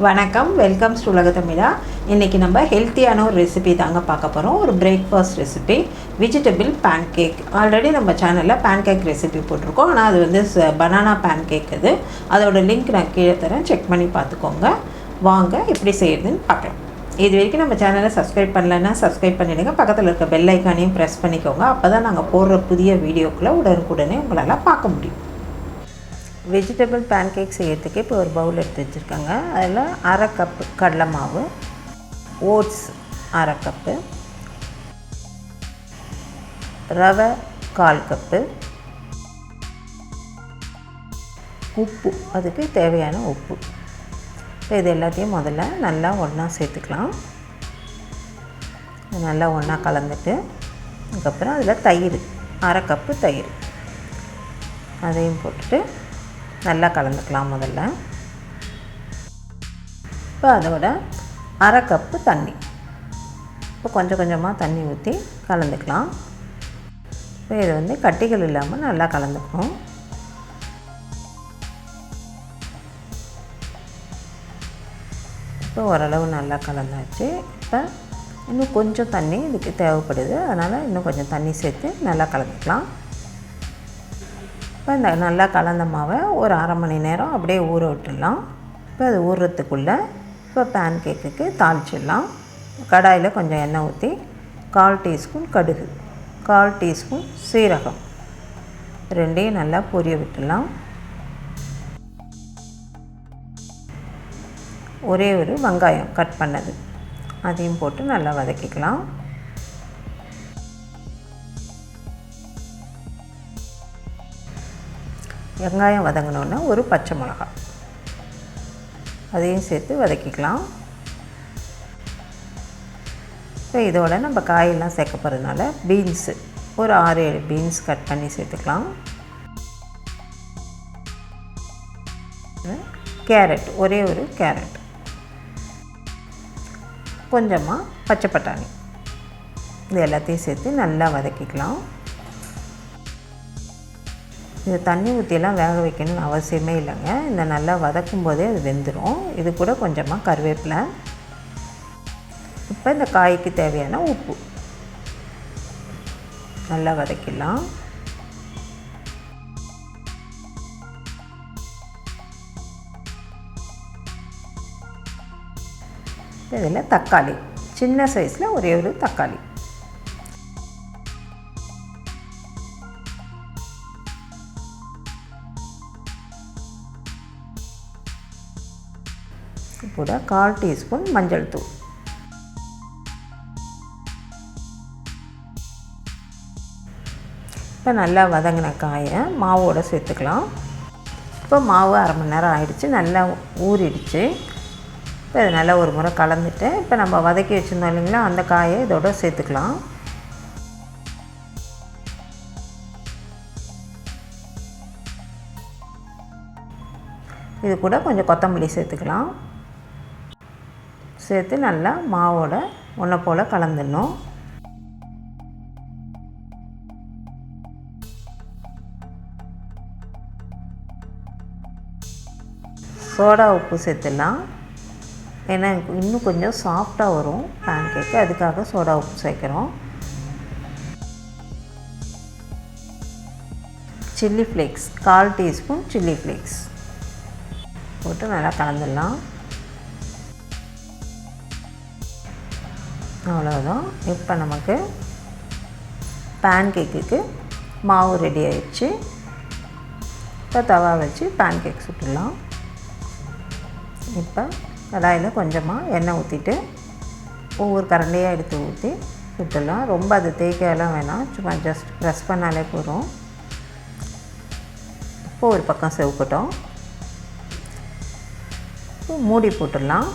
வணக்கம், welcome to உலக தமிழா. இன்றைக்கி நம்ம ஹெல்த்தியான ஒரு ரெசிபி தாங்க பார்க்க போகிறோம். ஒரு breakfast recipe, vegetable pancake. Already நம்ம சேனலில் pancake ரெசிபி போட்டிருக்கோம். ஆனால் அது வந்து பனானா pancake. அதோட லிங்க் நான் கீழே தரேன், செக் பண்ணி பார்த்துக்கோங்க. வாங்க எப்படி செய்யறதுன்னு பார்க்கலாம். இது வரைக்கும் நம்ம சேனலை சப்ஸ்கிரைப் பண்ணலைன்னா சப்ஸ்கிரைப் பண்ணிவிடுங்க. பக்கத்தில் இருக்க பெல் ஐக்கானையும் ப்ரெஸ் பண்ணிக்கோங்க. அப்போ தான் நாங்கள் போடுற புதிய வீடியோக்களை உடனுக்குடனே உங்களால் பார்க்க முடியும். வெஜிடபிள் pancake செய்யறதுக்கு இப்போ ஒரு பவுல் எடுத்து வச்சுருக்காங்க. அதில் அரை கப்பு கடலை மாவு, ஓட்ஸ் அரை கப்பு, ரவை 1/4 கப்பு, உப்பு, அதுக்கு தேவையான உப்பு. இப்போ இது எல்லாத்தையும் முதல்ல நல்லா ஒன்றா சேர்த்துக்கலாம். நல்லா ஒன்றா கலந்துட்டு அதுக்கப்புறம் அதில் தயிர், அரை கப்பு தயிர், அதையும் போட்டுட்டு நல்லா கலந்துக்கலாம் முதல்ல. இப்போ அதோட அரை கப்பு தண்ணி, இப்போ கொஞ்சம் கொஞ்சமாக தண்ணி ஊற்றி கலந்துக்கலாம். இப்போ இது வந்து கட்டிகள் இல்லாமல் நல்லா கலந்துக்கணும். இப்போ ஓரளவு நல்லா கலந்தாச்சு. இப்போ இன்னும் கொஞ்சம் தண்ணி இதுக்கு தேவைப்படுது, அதனால் இன்னும் கொஞ்சம் தண்ணி சேர்த்து நல்லா கலந்துக்கலாம். இப்போ இந்த நல்லா கலந்த மாவை ஒரு அரை மணி நேரம் அப்படியே ஊற விட்டுடலாம். இப்போ அது ஊறுறதுக்குள்ளே இப்போ பேன்கேக்குக்கு தாளிச்சிடலாம். கடாயில் கொஞ்சம் எண்ணெய் ஊற்றி 1/4 டீஸ்பூன் கடுகு, 1/4 டீஸ்பூன் சீரகம், ரெண்டையும் நல்லா பொரிய விட்டுடலாம். ஒரே ஒரு வெங்காயம் கட் பண்ணது, அதையும் போட்டு நல்லா வதக்கிக்கலாம். வெங்காயம் வதங்கினோன்னா ஒரு பச்சை மிளகாய், அதையும் சேர்த்து வதக்கிக்கலாம். இப்போ இதோட நம்ம காயெல்லாம் சேர்க்க போகிறதுனால பீன்ஸு ஒரு 6-7 பீன்ஸ் கட் பண்ணி சேர்த்துக்கலாம். கேரட், ஒரே ஒரு கேரட், கொஞ்சமாக பச்சை பட்டாணி, இது எல்லாத்தையும் சேர்த்து நல்லா வதக்கிக்கலாம். இது தண்ணி ஊற்றியெல்லாம் வேக வைக்கணும்னு அவசியமே இல்லைங்க. இந்த நல்லா வதக்கும் போதே அது வெந்துடும். இது கூட கொஞ்சமாக கருவேப்பிலை. இப்போ இந்த காய்க்கு தேவையான உப்பு நல்லா வதக்கிடலாம். இதில் தக்காளி, சின்ன சைஸில் ஒரே ஒரு தக்காளி, கூட 1/4 டீஸ்பூன் மஞ்சள் தூள். இப்போ நல்லா வதங்கின காயை மாவோடு சேர்த்துக்கலாம். இப்போ மாவு அரை மணி நேரம் ஆயிடுச்சு, நல்லா ஊறிடுச்சு. இப்போ இது நல்லா ஒரு முறை கலந்துட்டு இப்போ நம்ம வதக்கி வச்சுருந்தோம் இல்லைங்களா, அந்த காயை இதோட சேர்த்துக்கலாம். இது கூட கொஞ்சம் கொத்தமல்லி சேர்த்துக்கலாம். சேர்த்து நல்லா மாவோட ஒன்றை போல் கலந்துடணும். சோடா உப்பு சேர்த்துடலாம். ஏன்னா இன்னும் கொஞ்சம் சாஃப்டாக வரும் பேன்கேக்கு, அதுக்காக சோடா உப்பு சேர்க்குறோம். Chilli flakes, 1/4 teaspoon chilli flakes போட்டு நல்லா கலந்துடலாம். அவ்வளோதான். இப்போ நமக்கு பேன்கேக்குக்கு மாவு ரெடி ஆயிடுச்சு. இப்போ தவா வச்சு பேன்கேக் சுட்டுடலாம். இப்போ கடாயில் கொஞ்சமாக எண்ணெய் ஊற்றிட்டு ஒவ்வொரு கரண்டியாக எடுத்து ஊற்றி சுட்டுடலாம். ரொம்ப அது தேய்க்கலாம் வேணாம், சும்மா ஜஸ்ட் ப்ரெஸ் பண்ணாலே போதும். இப்போ ஒரு பக்கம் செவக்கட்டும். மூடி போட்டுடலாம்.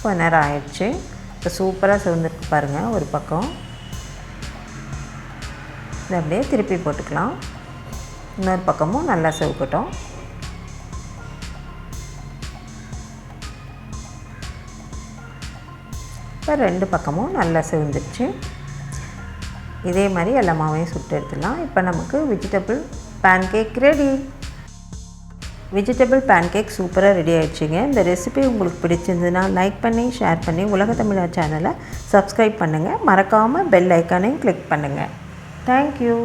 கொஞ்ச நேரம் ஆயிடுச்சு. இப்போ சூப்பராக சிவந்துருக்கு பாருங்கள். ஒரு பக்கம் இதை அப்படியே திருப்பி போட்டுக்கலாம். இன்னொரு பக்கமும் நல்லா செவக்கட்டும். இப்போ 2 பக்கமும் நல்லா சிவந்துருச்சு. இதே மாதிரி எல்லா மாவையும் சுட்டு எடுத்துடலாம். இப்போ நமக்கு vegetable pancake ready. Vegetable pancake சூப்பராக ரெடி ஆகிடுச்சிங்க. இந்த ரெசிபி உங்களுக்கு பிடிச்சிருந்ததுன்னா லைக் பண்ணி ஷேர் பண்ணி உலக தமிழா சேனலை சப்ஸ்கிரைப் பண்ணுங்கள். மறக்காமல் பெல் ஐக்கானையும் கிளிக் பண்ணுங்கள். தேங்க்யூ.